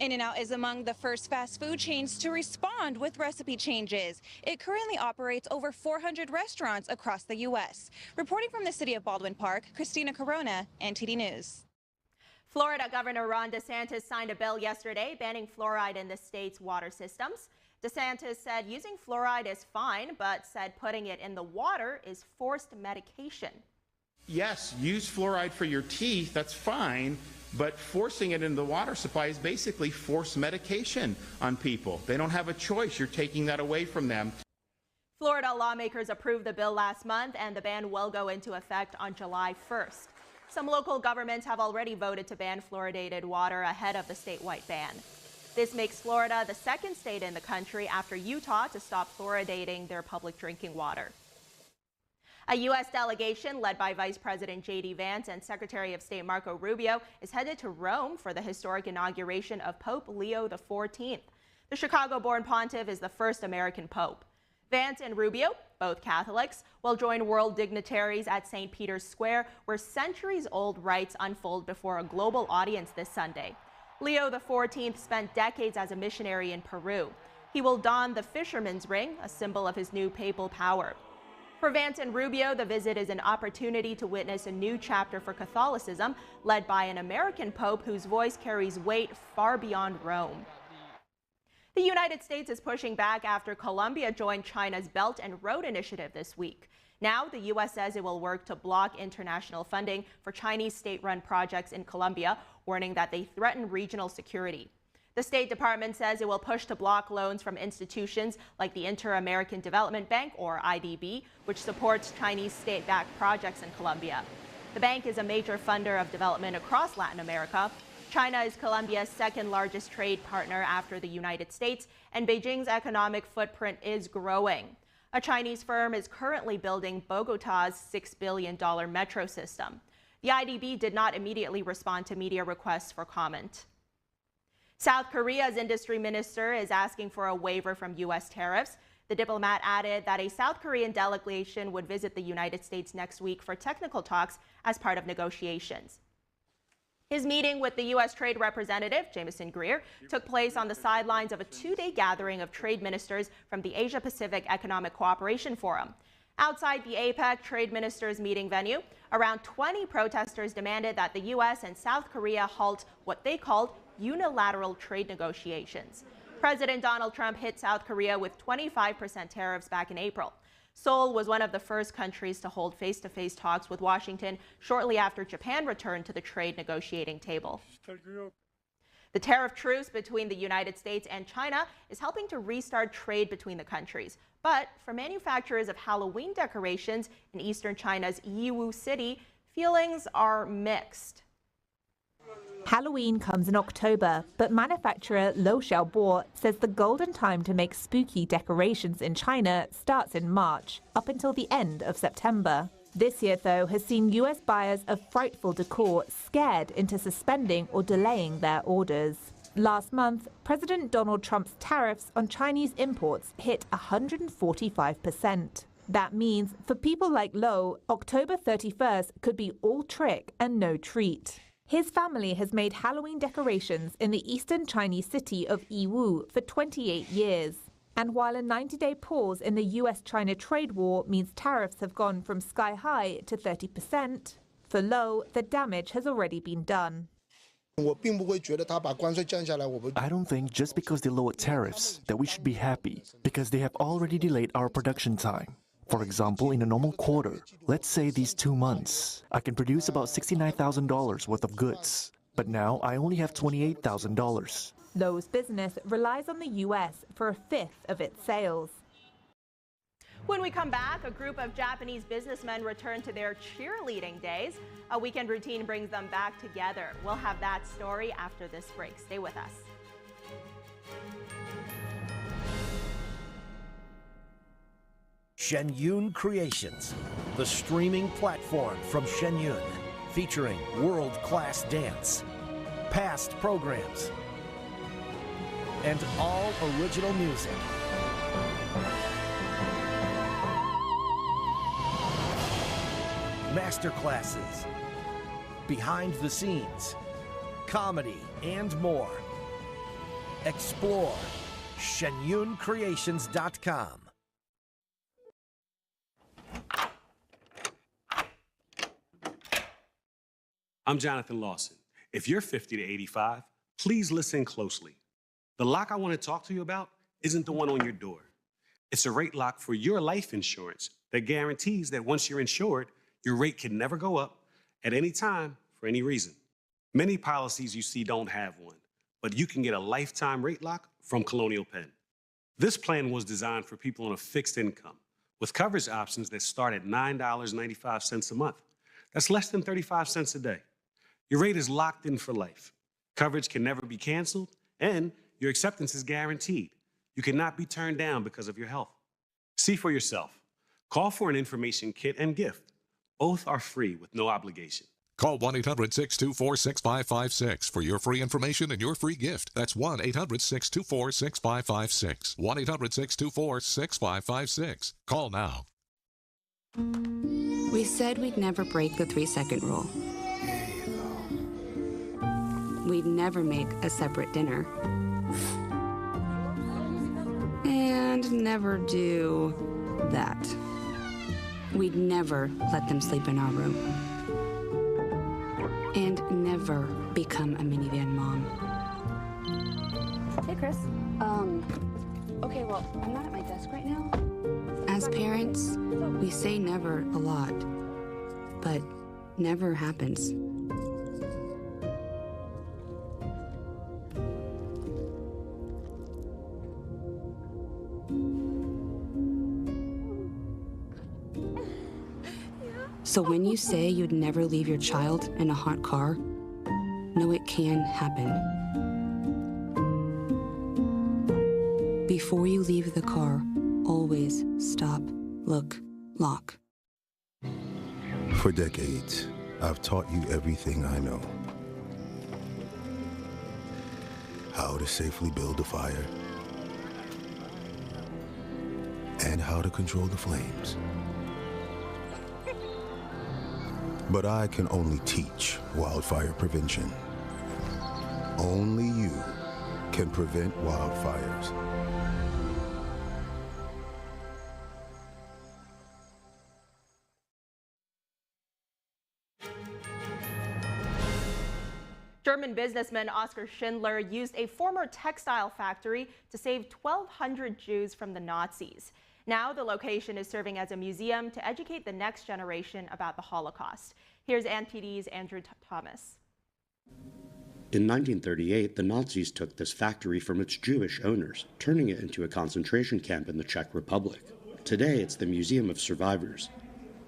In-N-Out is among the first fast food chains to respond with recipe changes. It currently operates over 400 restaurants across the U.S. Reporting from the city of Baldwin Park, Christina Corona, NTD News. Florida Governor Ron DeSantis signed a bill yesterday banning fluoride in the state's water systems. DeSantis said using fluoride is fine, but said putting it in the water is forced medication. Yes, use fluoride for your teeth, that's fine, but forcing it in the water supply is basically forced medication on people. They don't have a choice. You're taking that away from them. Florida lawmakers approved the bill last month, and the ban will go into effect on July 1st. Some local governments have already voted to ban fluoridated water ahead of the statewide ban. This makes Florida the second state in the country after Utah to stop fluoridating their public drinking water. A U.S. delegation led by Vice President J.D. Vance and Secretary of State Marco Rubio is headed to Rome for the historic inauguration of Pope Leo XIV. The Chicago-born pontiff is the first American pope. Vance and Rubio, both Catholics, will join world dignitaries at St. Peter's Square, where centuries-old rites unfold before a global audience this Sunday. Leo XIV spent decades as a missionary in Peru. He will don the fisherman's ring, a symbol of his new papal power. For Vance and Rubio, the visit is an opportunity to witness a new chapter for Catholicism, led by an American pope whose voice carries weight far beyond Rome. The United States is pushing back after Colombia joined China's Belt and Road Initiative this week. Now, the U.S. says it will work to block international funding for Chinese state-run projects in Colombia, warning that they threaten regional security. The State Department says it will push to block loans from institutions like the Inter-American Development Bank, or IDB, which supports Chinese state-backed projects in Colombia. The bank is a major funder of development across Latin America. China is Colombia's second-largest trade partner after the United States, and Beijing's economic footprint is growing. A Chinese firm is currently building Bogotá's $6 billion metro system. The IDB did not immediately respond to media requests for comment. South Korea's industry minister is asking for a waiver from U.S. tariffs. The diplomat added that a South Korean delegation would visit the United States next week for technical talks as part of negotiations. His meeting with the U.S. Trade Representative, Jameson Greer, took place on the sidelines of a two-day gathering of trade ministers from the Asia-Pacific Economic Cooperation Forum. Outside the APEC trade ministers meeting venue, around 20 protesters demanded that the U.S. and South Korea halt what they called unilateral trade negotiations. President Donald Trump hit South Korea with 25% tariffs back in April. Seoul was one of the first countries to hold face-to-face talks with Washington shortly after Japan returned to the trade negotiating table. The tariff truce between the United States and China is helping to restart trade between the countries. But for manufacturers of Halloween decorations in eastern China's Yiwu City, feelings are mixed. Halloween comes in October, but manufacturer Lo Xiaobo says the golden time to make spooky decorations in China starts in March, up until the end of September. This year, though, has seen U.S. buyers of frightful decor scared into suspending or delaying their orders. Last month, President Donald Trump's tariffs on Chinese imports hit 145%. That means, for people like Lo, October 31st could be all trick and no treat. His family has made Halloween decorations in the eastern Chinese city of Yiwu for 28 years. And while a 90-day pause in the US-China trade war means tariffs have gone from sky high to 30%, for Lo, the damage has already been done. I don't think just because they lowered tariffs that we should be happy, because they have already delayed our production time. For example, in a normal quarter, let's say these 2 months, I can produce about $69,000 worth of goods. But now I only have $28,000. Lowe's business relies on the U.S. for a fifth of its sales. When we come back, a group of Japanese businessmen return to their cheerleading days. A weekend routine brings them back together. We'll have that story after this break. Stay with us. Shenyun Creations, the streaming platform from Shenyun, featuring world-class dance, past programs, and all original music. Masterclasses, behind the scenes, comedy, and more. Explore shenyuncreations.com. I'm Jonathan Lawson, If you're 50 to 85, please listen closely. The lock I want to talk to you about isn't the one on your door. It's a rate lock for your life insurance that guarantees that once you're insured, your rate can never go up at any time for any reason. Many policies you see don't have one, but you can get a lifetime rate lock from Colonial Penn. This plan was designed for people on a fixed income with coverage options that start at $9.95 a month. That's less than 35 cents a day. Your rate is locked in for life. Coverage can never be canceled, and your acceptance is guaranteed. You cannot be turned down because of your health. See for yourself. Call for an information kit and gift. Both are free with no obligation. Call 1-800-624-6556 for your free information and your free gift. That's 1-800-624-6556. 1-800-624-6556. Call now. We said we'd never break the 3-second rule. We'd never make a separate dinner. And never do that. We'd never let them sleep in our room. And never become a minivan mom. Hey, Chris. Okay, well, I'm not at my desk right now. As parents, we say never a lot, but never happens. So when you say you'd never leave your child in a hot car, know it can happen. Before you leave the car, always stop, look, lock. For decades, I've taught you everything I know. How to safely build a fire, and how to control the flames. But I can only teach wildfire prevention. Only you can prevent wildfires. German businessman Oskar Schindler used a former textile factory to save 1,200 Jews from the Nazis. Now the location is serving as a museum to educate the next generation about the Holocaust. Here's NTD's Andrew Thomas. In 1938, the Nazis took this factory from its Jewish owners, turning it into a concentration camp in the Czech Republic. Today, it's the Museum of Survivors.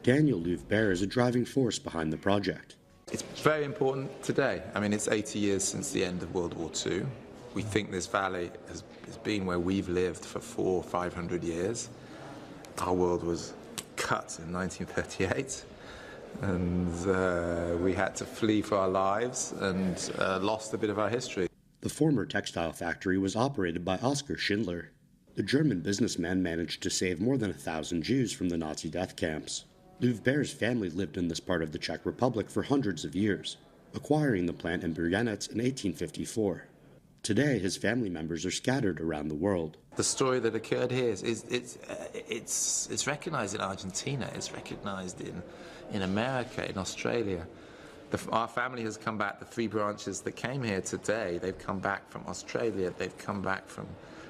Daniel Louvre-Bear is a driving force behind the project. It's very important today. I mean, it's 80 years since the end of World War II. We think this valley has been where we've lived for 400 or 500 years. Our world was cut in 1938, and we had to flee for our lives and lost a bit of our history. The former textile factory was operated by Oskar Schindler. The German businessman managed to save more than 1,000 Jews from the Nazi death camps. Louvre-Bear's family lived in this part of the Czech Republic for hundreds of years, acquiring the plant in Bryanec in 1854. Today, his family members are scattered around the world. The story that occurred here it's recognized in Argentina, it's recognized in America, in Australia. Our family has come back, the 3 branches that came here today, they've come back from Australia, they've come back from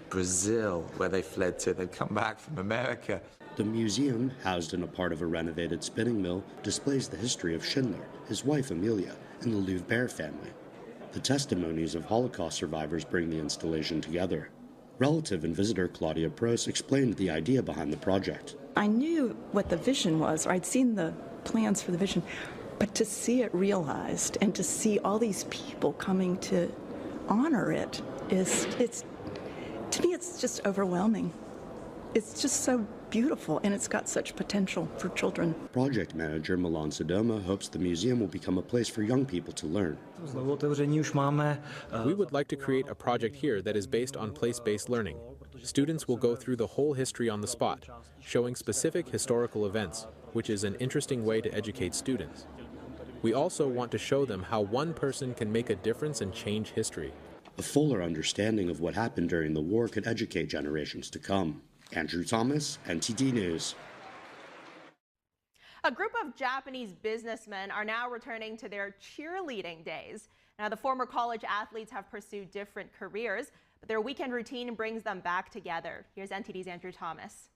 Brazil, where they fled to, they've come back from America. The museum, housed in a part of a renovated spinning mill, displays the history of Schindler, his wife Amelia, and the Louvre-Bear family. The testimonies of Holocaust survivors bring the installation together. Relative and visitor Claudia Pros explained the idea behind the project. I knew what the vision was, or I'd seen the plans for the vision, but to see it realized and to see all these people coming to honor it to me, it's just overwhelming. It's just so beautiful, and it's got such potential for children. Project manager Milan Sodoma hopes the museum will become a place for young people to learn. We would like to create a project here that is based on place-based learning. Students will go through the whole history on the spot, showing specific historical events, which is an interesting way to educate students. We also want to show them how one person can make a difference and change history. A fuller understanding of what happened during the war could educate generations to come. Andrew Thomas, NTD News. A group of Japanese businessmen are now returning to their cheerleading days. Now, the former college athletes have pursued different careers, but their weekend routine brings them back together. Here's NTD's Andrew Thomas.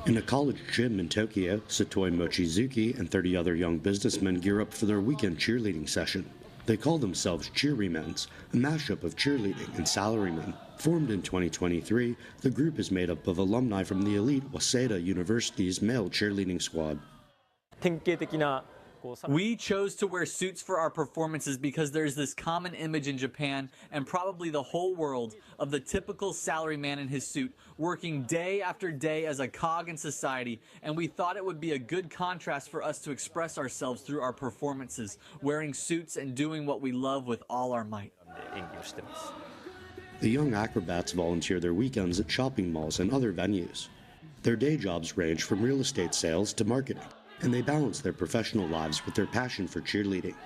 In a college gym in Tokyo, Satoe Mochizuki and 30 other young businessmen gear up for their weekend cheerleading session. They call themselves Cheerymens, a mashup of cheerleading and salarymen. Formed in 2023, the group is made up of alumni from the elite Waseda University's male cheerleading squad. We chose to wear suits for our performances because there's this common image in Japan and probably the whole world of the typical salaryman in his suit working day after day as a cog in society, and we thought it would be a good contrast for us to express ourselves through our performances, wearing suits and doing what we love with all our might. The young acrobats volunteer their weekends at shopping malls and other venues. Their day jobs range from real estate sales to marketing, and they balance their professional lives with their passion for cheerleading.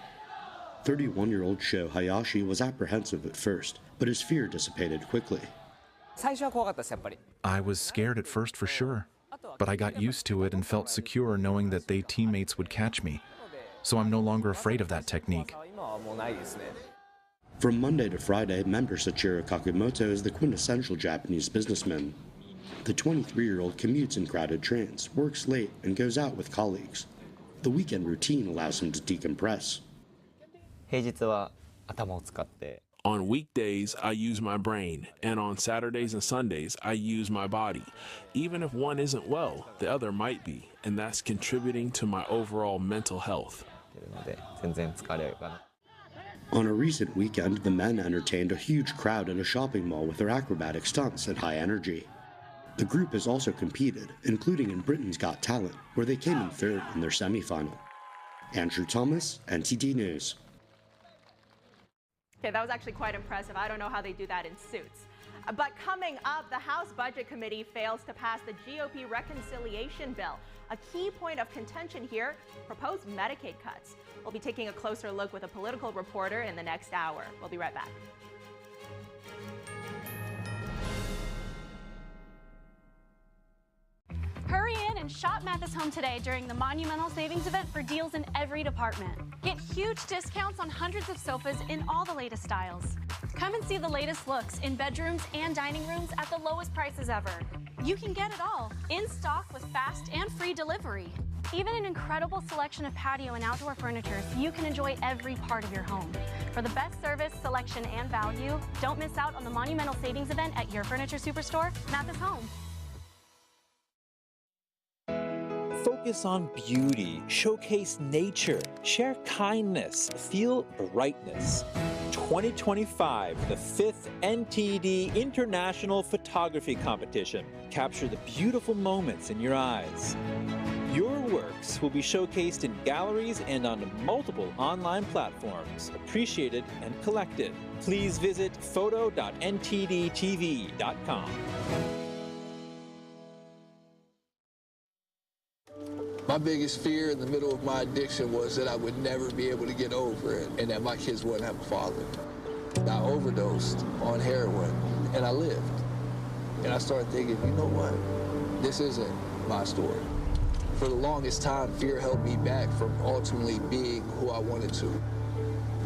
31-year-old Sho Hayashi was apprehensive at first, but his fear dissipated quickly. I was scared at first for sure, but I got used to it and felt secure knowing that they teammates would catch me. So I'm no longer afraid of that technique. From Monday to Friday, member Sachiro Kakumoto is the quintessential Japanese businessman. The 23-year-old commutes in crowded trains, works late, and goes out with colleagues. The weekend routine allows him to decompress. On weekdays, I use my brain, and on Saturdays and Sundays, I use my body. Even if one isn't well, the other might be, and that's contributing to my overall mental health. On a recent weekend, the men entertained a huge crowd at a shopping mall with their acrobatic stunts and high energy. The group has also competed, including in Britain's Got Talent, where they came in third in their semifinal. Andrew Thomas, NTD News. Okay, that was actually quite impressive. I don't know how they do that in suits. But coming up, the House Budget Committee fails to pass the GOP reconciliation bill. A key point of contention here, proposed Medicaid cuts. We'll be taking a closer look with a political reporter in the next hour. We'll be right back. Hurry in and shop Mathis Home today during the Monumental Savings Event for deals in every department. Get huge discounts on hundreds of sofas in all the latest styles. Come and see the latest looks in bedrooms and dining rooms at the lowest prices ever. You can get it all in stock with fast and free delivery. Even an incredible selection of patio and outdoor furniture so you can enjoy every part of your home. For the best service, selection, and value, don't miss out on the Monumental Savings Event at your furniture superstore, Mathis Home. Focus on beauty, showcase nature, share kindness, feel brightness. 2025, the 5th NTD International Photography Competition. Capture the beautiful moments in your eyes. Your works will be showcased in galleries and on multiple online platforms, appreciated and collected. Please visit photo.ntdtv.com. My biggest fear in the middle of my addiction was that I would never be able to get over it and that my kids wouldn't have a father. I overdosed on heroin and I lived. And I started thinking, you know what? This isn't my story. For the longest time, fear held me back from ultimately being who I wanted to.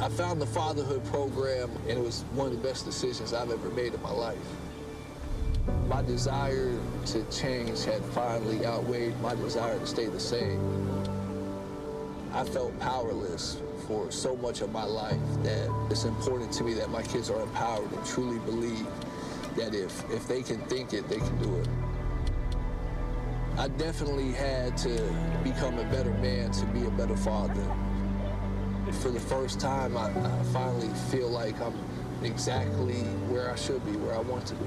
I found the fatherhood program and it was one of the best decisions I've ever made in my life. My desire to change had finally outweighed my desire to stay the same. I felt powerless for so much of my life that it's important to me that my kids are empowered and truly believe that if they can think it, they can do it. I definitely had to become a better man to be a better father. For the first time, I finally feel like I'm exactly where I should be, where I want to be.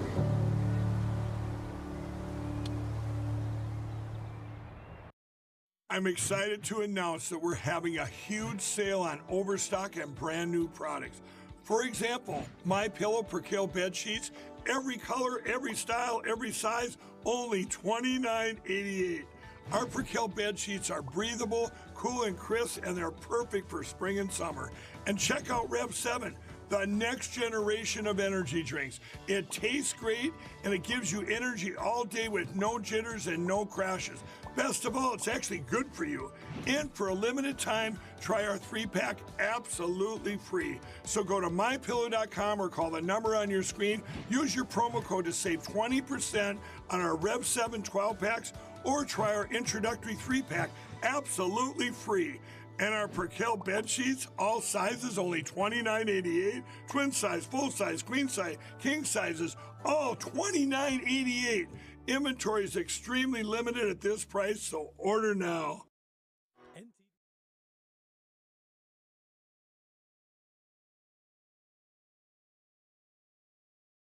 I'm excited to announce that we're having a huge sale on overstock and brand new products. For example, MyPillow Percale bed sheets, every color, every style, every size, only $29.88. Our Percale bed sheets are breathable, cool and crisp, and they're perfect for spring and summer. And check out Rev 7. the next generation of energy drinks. It tastes great and it gives you energy all day with no jitters and no crashes. Best of all, it's actually good for you. And for a limited time, try our 3-pack absolutely free. So go to mypillow.com or call the number on your screen. Use your promo code to save 20% on our Rev 7 12-packs or try our introductory 3-pack absolutely free. And our Percale bed sheets, all sizes, only $29.88. Twin size, full size, queen size, king sizes, all $29.88. Inventory is extremely limited at this price, so order now.